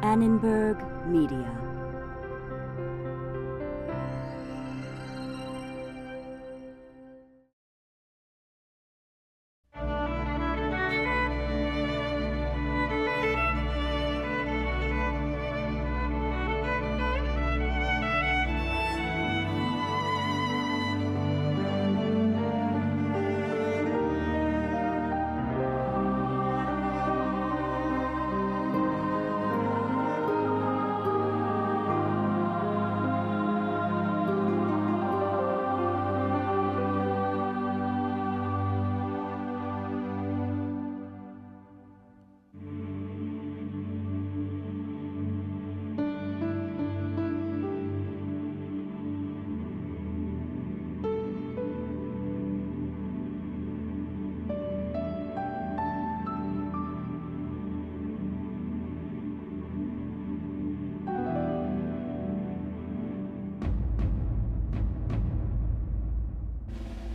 Annenberg Media.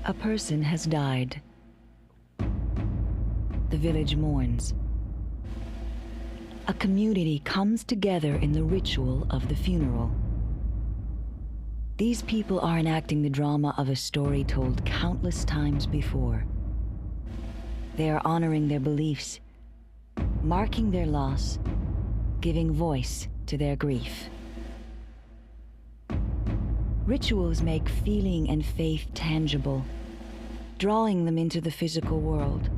A person has died. The village mourns. A community comes together in the ritual of the funeral. These people are enacting the drama of a story told countless times before. They are honoring their beliefs, marking their loss, giving voice to their grief. Rituals make feeling and faith tangible, drawing them into the physical world.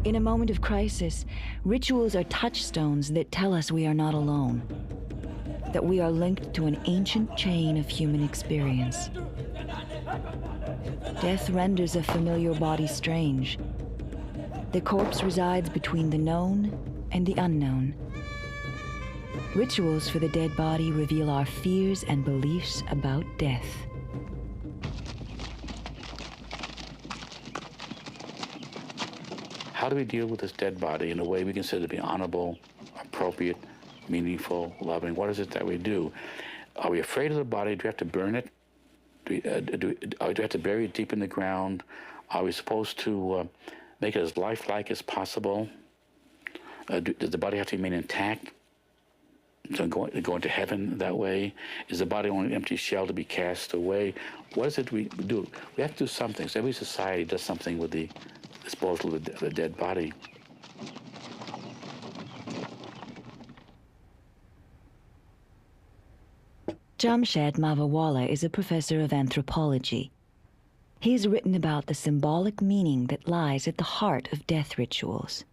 In a moment of crisis, rituals are touchstones that tell us we are not alone, that we are linked to an ancient chain of human experience. Death renders a familiar body strange. The corpse resides between the known and the unknown. Rituals for the dead body reveal our fears and beliefs about death. How do we deal with this dead body in a way we consider to be honorable, appropriate, meaningful, loving? What is it that we do? Are we afraid of the body? Do we have to burn it? Do we have to bury it deep in the ground? Are we supposed to make it as lifelike as possible? Does the body have to remain intact? So go into heaven that way? Is the body only an empty shell to be cast away? What is it we do? We have to do something. So every society does something with the disposal of the dead body. Jamshed Mavawala is a professor of anthropology. He has written about the symbolic meaning that lies at the heart of death rituals.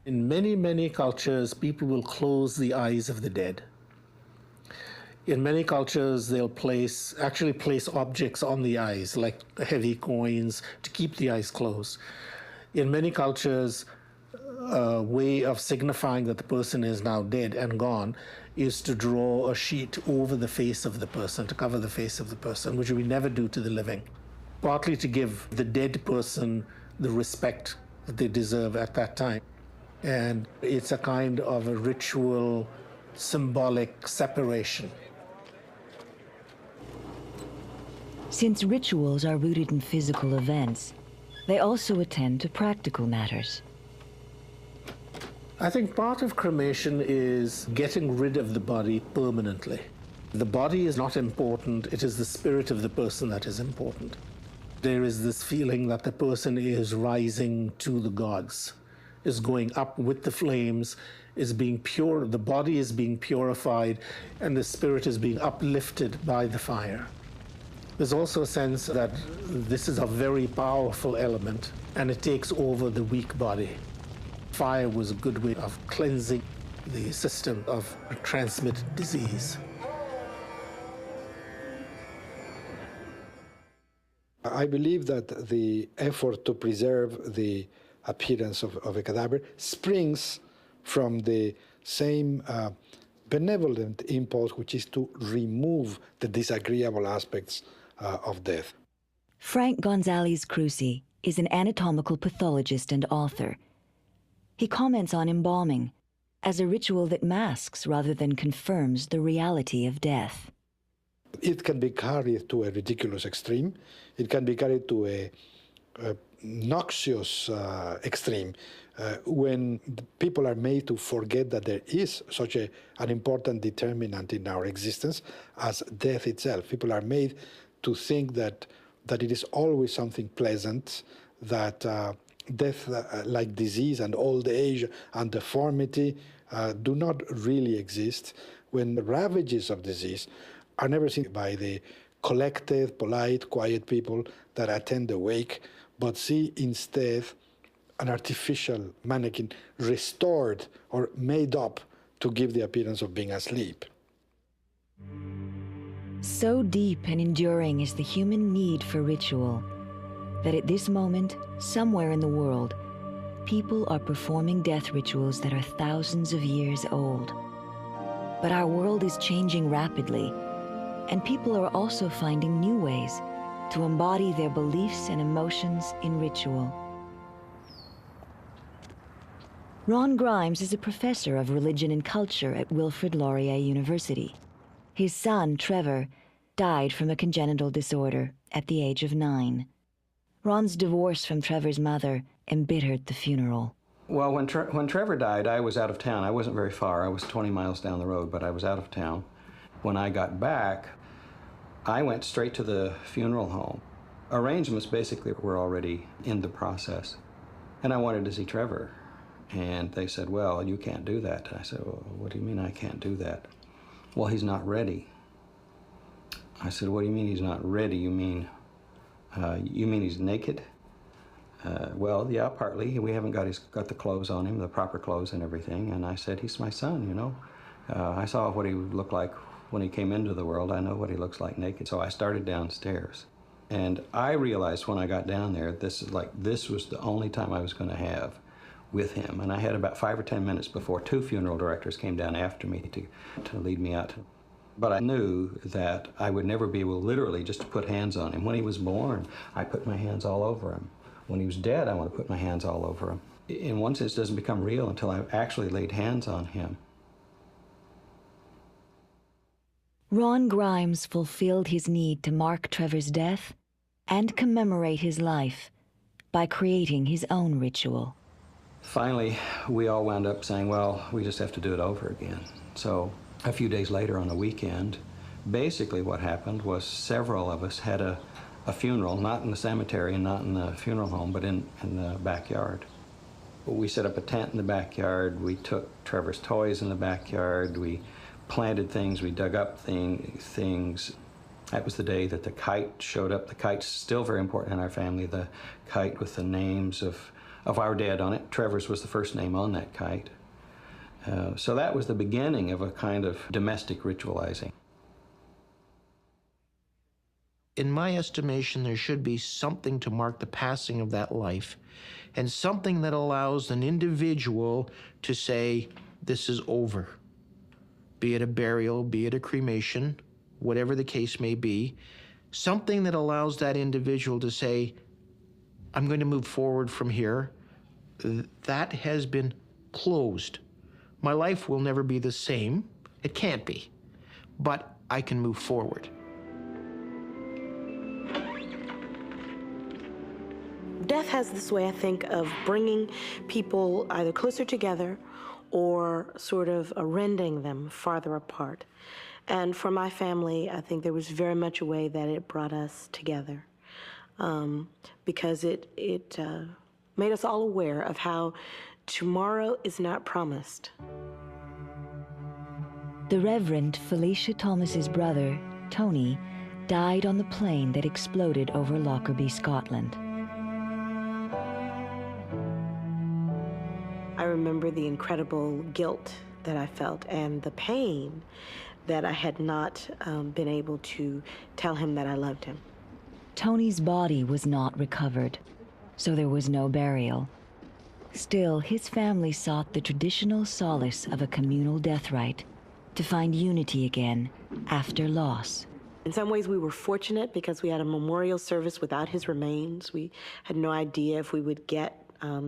In many, many cultures, people will close the eyes of the dead. In many cultures, they'll actually place objects on the eyes, like heavy coins, to keep the eyes closed. In many cultures, a way of signifying that the person is now dead and gone is to draw a sheet over the face of the person, to cover the face of the person, which we never do to the living, partly to give the dead person the respect that they deserve at that time. And it's a kind of a ritual, symbolic separation. Since rituals are rooted in physical events, they also attend to practical matters. I think part of cremation is getting rid of the body permanently. The body is not important, it is the spirit of the person that is important. There is this feeling that the person is rising to the gods, is going up with the flames, is being pure, the body is being purified, and the spirit is being uplifted by the fire. There's also a sense that this is a very powerful element, and it takes over the weak body. Fire was a good way of cleansing the system of transmitted disease. I believe that the effort to preserve the appearance of a cadaver springs from the same benevolent impulse, which is to remove the disagreeable aspects of death. Frank Gonzalez Cruci is an anatomical pathologist and author. He comments on embalming as a ritual that masks rather than confirms the reality of death. It can be carried to a ridiculous extreme. It can be carried to a noxious extreme when people are made to forget that there is such an important determinant in our existence as death itself. People are made to think that it is always something pleasant, that death, like disease and old age and deformity, do not really exist, when the ravages of disease are never seen by the collected, polite, quiet people that attend the wake, but see instead an artificial mannequin restored or made up to give the appearance of being asleep. So deep and enduring is the human need for ritual that at this moment, somewhere in the world, people are performing death rituals that are thousands of years old. But our world is changing rapidly, and people are also finding new ways to embody their beliefs and emotions in ritual. Ron Grimes is a professor of religion and culture at Wilfrid Laurier University. His son, Trevor, died from a congenital disorder at the age of 9. Ron's divorce from Trevor's mother embittered the funeral. Well, when Trevor died, I was out of town. I wasn't very far. I was 20 miles down the road, but I was out of town. When I got back, I went straight to the funeral home. Arrangements basically were already in the process. And I wanted to see Trevor. And they said, well, you can't do that. And I said, well, what do you mean I can't do that? Well, he's not ready. I said, what do you mean he's not ready? You mean he's naked? Well, yeah, partly. We haven't got the clothes on him, the proper clothes and everything. And I said, he's my son, you know. I saw what he would look like when he came into the world. I know what he looks like naked. So I started downstairs. And I realized when I got down there, this was the only time I was going to have with him. And I had about 5 or 10 minutes before 2 funeral directors came down after me to lead me out. But I knew that I would never be able literally just to put hands on him. When he was born, I put my hands all over him. When he was dead, I want to put my hands all over him. In one sense, it doesn't become real until I actually laid hands on him. Ron Grimes fulfilled his need to mark Trevor's death and commemorate his life by creating his own ritual. Finally, we all wound up saying, well, we just have to do it over again. So a few days later on a weekend, basically what happened was several of us had a funeral, not in the cemetery and not in the funeral home, but in the backyard. We set up a tent in the backyard. We took Trevor's toys in the backyard. We planted things. We dug up things. That was the day that the kite showed up. The kite's still very important in our family, the kite with the names of our dead on it. Trevor's was the first name on that kite. So that was the beginning of a kind of domestic ritualizing. In my estimation, there should be something to mark the passing of that life, and something that allows an individual to say, this is over. Be it a burial, be it a cremation, whatever the case may be, something that allows that individual to say, I'm going to move forward from here. That has been closed. My life will never be the same. It can't be. But I can move forward. Death has this way, I think, of bringing people either closer together or sort of rending them farther apart. And for my family, I think there was very much a way that it brought us together, because it made us all aware of how tomorrow is not promised. The Reverend Felicia Thomas's brother, Tony, died on the plane that exploded over Lockerbie, Scotland. I remember the incredible guilt that I felt and the pain that I had not been able to tell him that I loved him. Tony's body was not recovered, so there was no burial. Still, his family sought the traditional solace of a communal death rite to find unity again after loss. In some ways, we were fortunate because we had a memorial service without his remains. We had no idea if we would get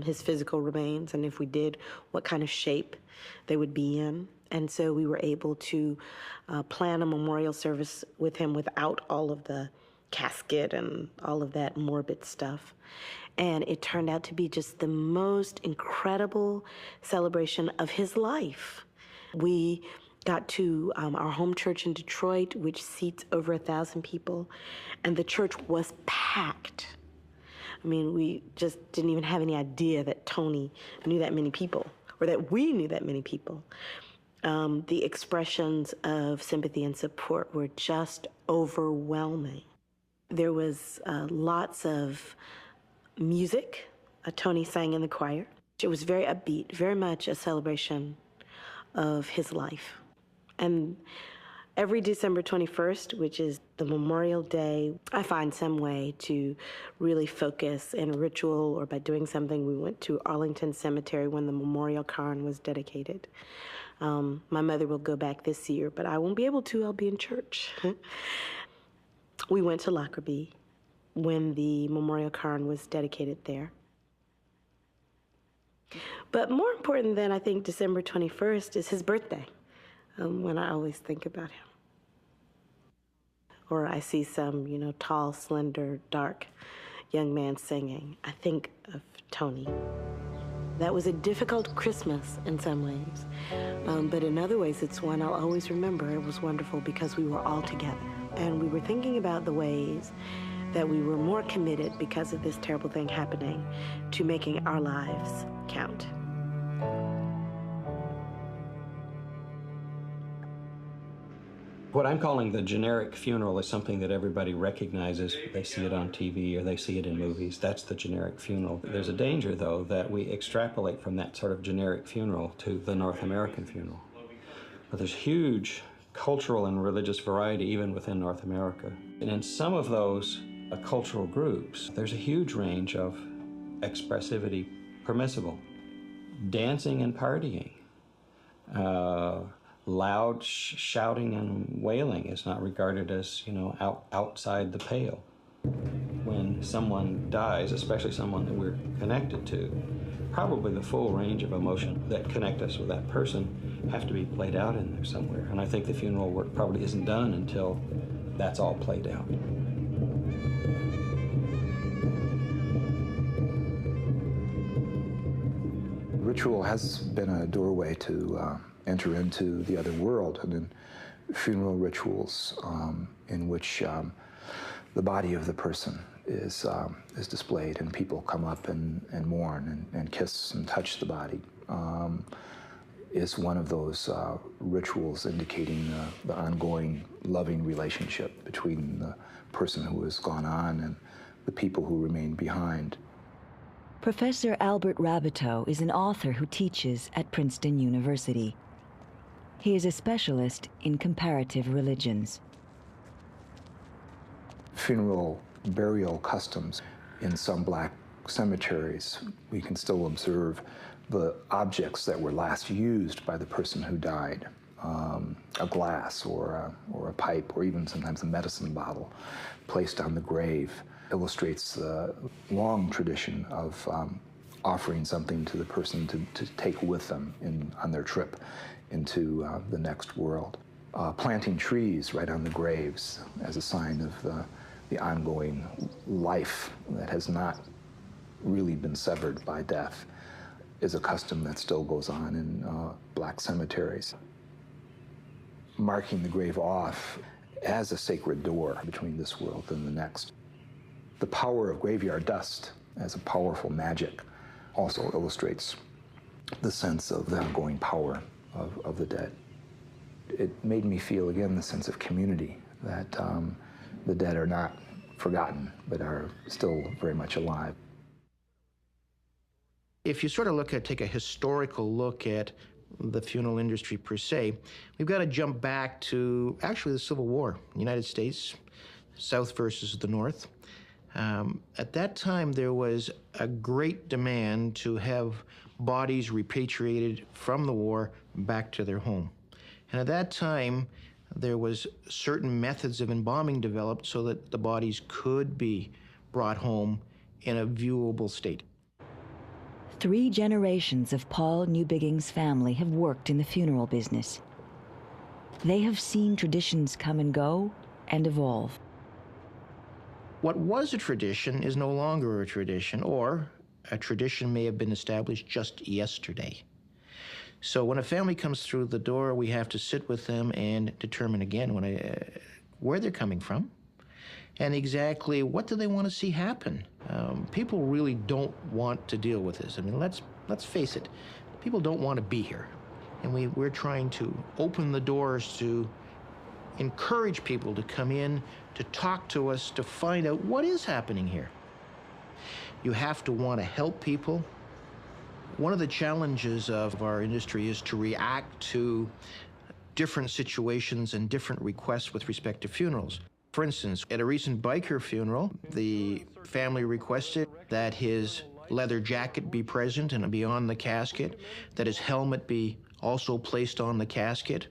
his physical remains, and if we did, what kind of shape they would be in. And so we were able to plan a memorial service with him without all of the casket and all of that morbid stuff. And it turned out to be just the most incredible celebration of his life. We got to our home church in Detroit, which seats over 1,000 people, and the church was packed. I mean, we just didn't even have any idea that Tony knew that many people, or that we knew that many people. The expressions of sympathy and support were just overwhelming. There was lots of music. Tony sang in the choir. It was very upbeat, very much a celebration of his life. And every December 21st, which is the Memorial Day, I find some way to really focus in a ritual or by doing something. We went to Arlington Cemetery when the memorial cairn was dedicated. My mother will go back this year, but I won't be able to. I'll be in church. We went to Lockerbie when the memorial cairn was dedicated there. But more important than, I think, December 21st is his birthday, when I always think about him. Or I see some, tall, slender, dark young man singing. I think of Tony. That was a difficult Christmas in some ways, but in other ways, it's one I'll always remember. It was wonderful because we were all together, and we were thinking about the ways that we were more committed because of this terrible thing happening to making our lives count. What I'm calling the generic funeral is something that everybody recognizes. They see it on TV or they see it in movies. That's the generic funeral. There's a danger, though, that we extrapolate from that sort of generic funeral to the North American funeral. But there's huge cultural and religious variety even within North America. And in some of those cultural groups, there's a huge range of expressivity permissible. Dancing and partying. Loud shouting and wailing is not regarded as, outside the pale. When someone dies, especially someone that we're connected to, probably the full range of emotion that connect us with that person have to be played out in there somewhere. And I think the funeral work probably isn't done until that's all played out. Ritual has been a doorway to enter into the other world, and in funeral rituals in which the body of the person is displayed, and people come up and mourn and kiss and touch the body, is one of those rituals indicating the ongoing loving relationship between the person who has gone on and the people who remain behind. Professor Albert Raboteau is an author who teaches at Princeton University. He is a specialist in comparative religions. Funeral burial customs in some black cemeteries, we can still observe the objects that were last used by the person who died. A glass or a pipe, or even sometimes a medicine bottle placed on the grave, illustrates the long tradition of offering something to the person to take with them on their trip into the next world. Planting trees right on the graves as a sign of the ongoing life that has not really been severed by death is a custom that still goes on in black cemeteries. Marking the grave off as a sacred door between this world and the next. The power of graveyard dust as a powerful magic also illustrates the sense of the ongoing power of the dead. It made me feel, again, the sense of community, that the dead are not forgotten, but are still very much alive. If you sort of take a historical look at the funeral industry per se, we've got to jump back to actually the Civil War, United States, South versus the North. At that time, there was a great demand to have bodies repatriated from the war back to their home. And at that time, there was certain methods of embalming developed so that the bodies could be brought home in a viewable state. 3 generations of Paul Neubigging's family have worked in the funeral business. They have seen traditions come and go and evolve. what was a tradition is no longer a tradition, or a tradition may have been established just yesterday. So when a family comes through the door, we have to sit with them and determine again where they're coming from and exactly what do they want to see happen. People really don't want to deal with this. I mean, let's face it, people don't want to be here. And we're trying to open the doors to encourage people to come in, to talk to us, to find out what is happening here. You have to want to help people. One of the challenges of our industry is to react to different situations and different requests with respect to funerals. For instance, at a recent biker funeral, the family requested that his leather jacket be present and be on the casket, that his helmet be also placed on the casket,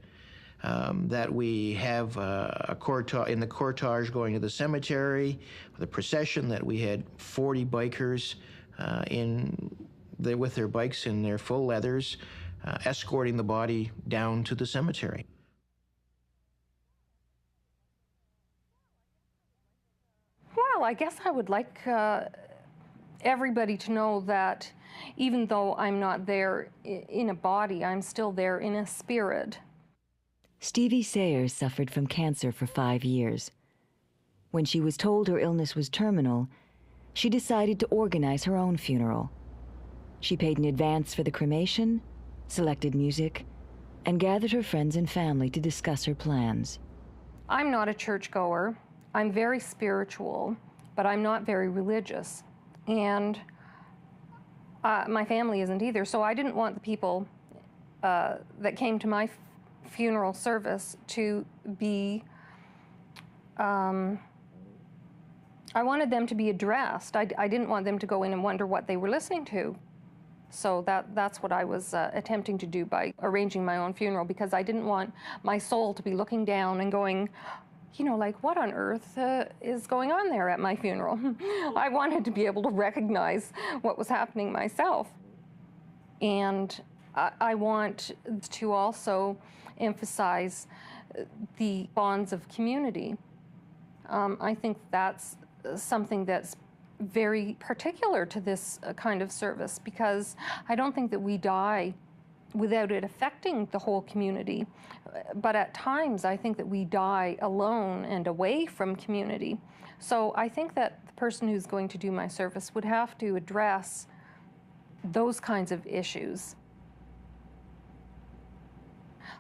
that we have in the cortege going to the cemetery, the procession, that we had 40 bikers with their bikes in their full leathers, escorting the body down to the cemetery. Well, I guess I would like everybody to know that even though I'm not there in a body, I'm still there in a spirit. Stevie Sayers suffered from cancer for 5 years. When she was told her illness was terminal, she decided to organize her own funeral. She paid in advance for the cremation, selected music, and gathered her friends and family to discuss her plans. I'm not a churchgoer. I'm very spiritual, but I'm not very religious. And my family isn't either, so I didn't want the people that came to my funeral service to be, I wanted them to be addressed. I didn't want them to go in and wonder what they were listening to. So that's what I was attempting to do by arranging my own funeral, because I didn't want my soul to be looking down and going, you know, like, what on earth is going on there at my funeral? I wanted to be able to recognize what was happening myself. And I want to also emphasize the bonds of community. I think that's something that's very particular to this kind of service, because I don't think that we die without it affecting the whole community. But at times, I think that we die alone and away from community. So I think that the person who's going to do my service would have to address those kinds of issues.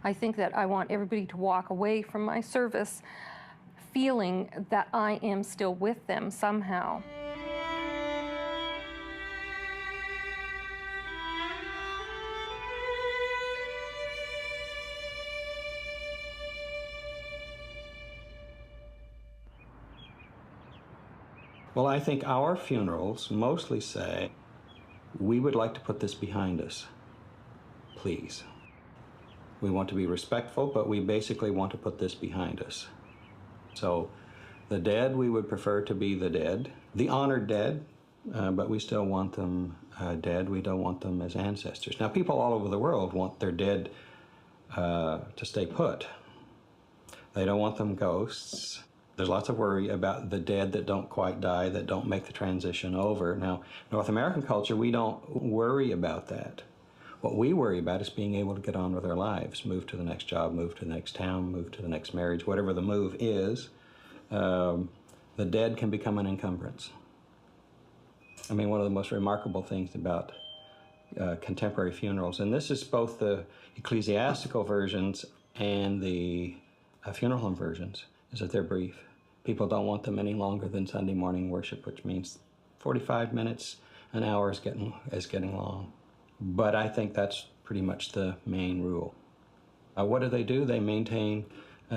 I think that I want everybody to walk away from my service feeling that I am still with them somehow. Well, I think our funerals mostly say, we would like to put this behind us, please. We want to be respectful, but we basically want to put this behind us. So the dead, we would prefer to be the dead, the honored dead, but we still want them dead. We don't want them as ancestors. Now, people all over the world want their dead to stay put. They don't want them ghosts. There's lots of worry about the dead that don't quite die, that don't make the transition over. Now, North American culture, we don't worry about that. What we worry about is being able to get on with our lives, move to the next job, move to the next town, move to the next marriage, whatever the move is. The dead can become an encumbrance. I mean, one of the most remarkable things about contemporary funerals, and this is both the ecclesiastical versions and the funeral home versions, is that they're brief. People don't want them any longer than Sunday morning worship, which means 45 minutes, an hour is getting long. But I think that's pretty much the main rule. What do? They maintain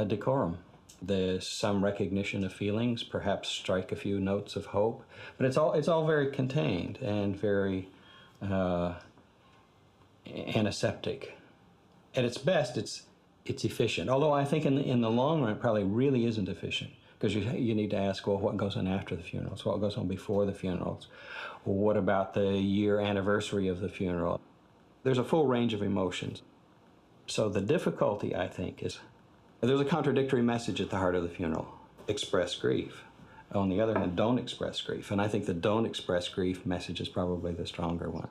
decorum. There's some recognition of feelings, perhaps strike a few notes of hope, but it's all very contained and very antiseptic. At its best, it's efficient. Although I think in the long run, it probably really isn't efficient, because you need to ask, well, what goes on after the funerals? What goes on before the funerals? What about the year anniversary of the funeral? There's a full range of emotions. So the difficulty, I think, is there's a contradictory message at the heart of the funeral. Express grief. On the other hand, don't express grief. And I think the don't express grief message is probably the stronger one.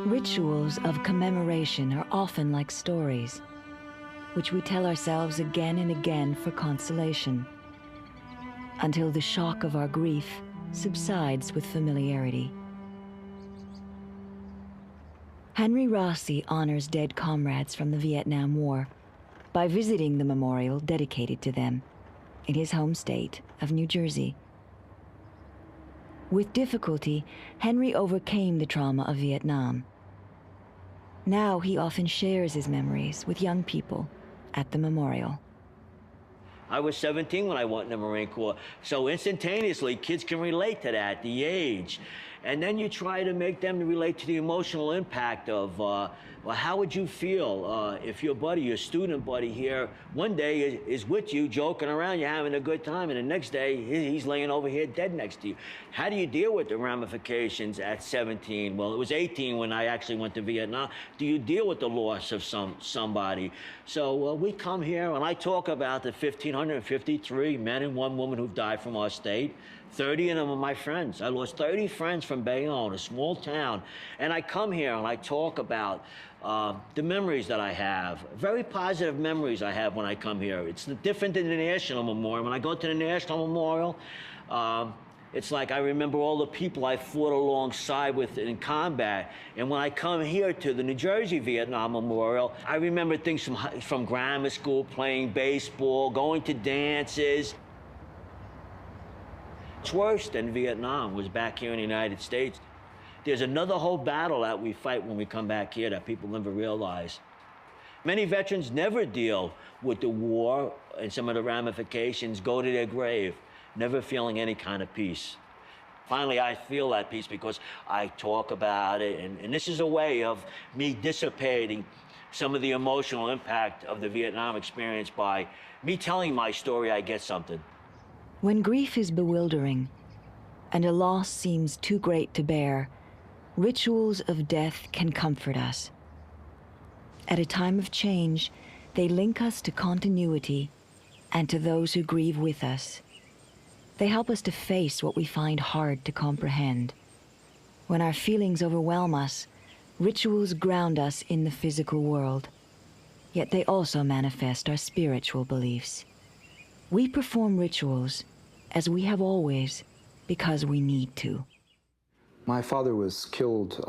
Rituals of commemoration are often like stories, which we tell ourselves again and again for consolation, until the shock of our grief subsides with familiarity. Henry Rossi honors dead comrades from the Vietnam War by visiting the memorial dedicated to them in his home state of New Jersey. With difficulty, Henry overcame the trauma of Vietnam. Now he often shares his memories with young people at the memorial. I was 17 when I went in the Marine Corps, so instantaneously kids can relate to that, the age. And then you try to make them relate to the emotional impact of, well, how would you feel if your buddy, your student buddy here, one day is with you, joking around, you're having a good time, and the next day he's laying over here dead next to you. How do you deal with the ramifications at 17? Well, it was 18 when I actually went to Vietnam. Do you deal with the loss of somebody? So we come here and I talk about the 1,553 men and one woman who've died from our state. 30 of them are my friends. I lost 30 friends from Bayonne, a small town. And I come here and I talk about the memories that I have, very positive memories I have when I come here. It's different than the National Memorial. When I go to the National Memorial, it's like I remember all the people I fought alongside with in combat. And when I come here to the New Jersey Vietnam Memorial, I remember things from grammar school, playing baseball, going to dances. What's worse than Vietnam was back here in the United States. There's another whole battle that we fight when we come back here that people never realize. Many veterans never deal with the war and some of the ramifications, go to their grave, never feeling any kind of peace. Finally, I feel that peace because I talk about it, and this is a way of me dissipating some of the emotional impact of the Vietnam experience. By me telling my story, I get something. When grief is bewildering and a loss seems too great to bear, rituals of death can comfort us. At a time of change, they link us to continuity and to those who grieve with us. They help us to face what we find hard to comprehend. When our feelings overwhelm us, rituals ground us in the physical world, yet they also manifest our spiritual beliefs. We perform rituals, as we have always, because we need to. My father was killed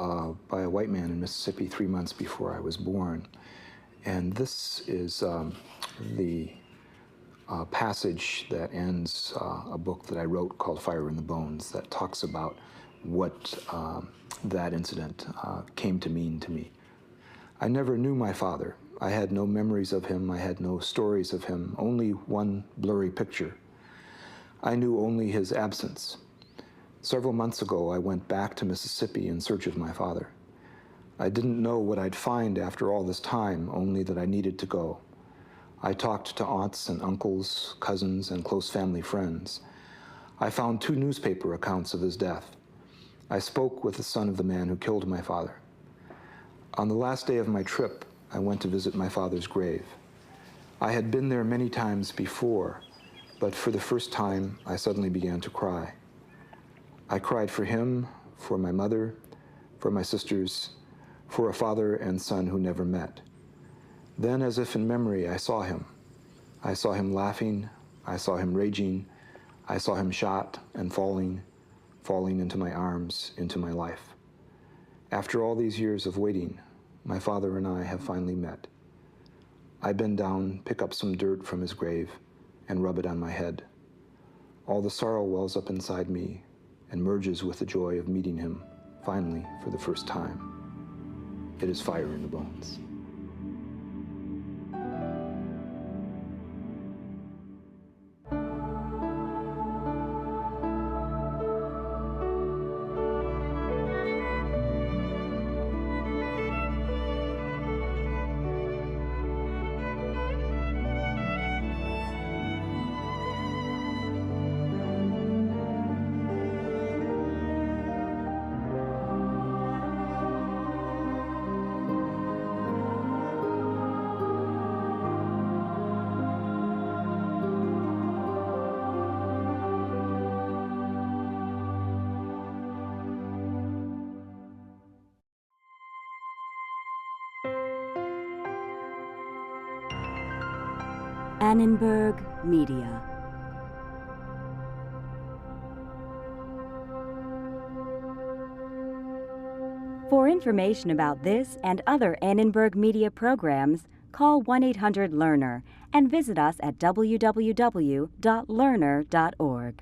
by a white man in Mississippi 3 months before I was born. And this is the passage that ends a book that I wrote called Fire in the Bones that talks about what that incident came to mean to me. I never knew my father. I had no memories of him. I had no stories of him, only one blurry picture. I knew only his absence. Several months ago, I went back to Mississippi in search of my father. I didn't know what I'd find after all this time, only that I needed to go. I talked to aunts and uncles, cousins, and close family friends. I found 2 newspaper accounts of his death. I spoke with the son of the man who killed my father. On the last day of my trip, I went to visit my father's grave. I had been there many times before, but for the first time, I suddenly began to cry. I cried for him, for my mother, for my sisters, for a father and son who never met. Then, as if in memory, I saw him. I saw him laughing, I saw him raging, I saw him shot and falling into my arms, into my life. After all these years of waiting, my father and I have finally met. I bend down, pick up some dirt from his grave, and rub it on my head. All the sorrow wells up inside me and merges with the joy of meeting him, finally, for the first time. It is fire in the bones. Annenberg Media. For information about this and other Annenberg Media programs, call 1-800-LEARNER and visit us at www.learner.org.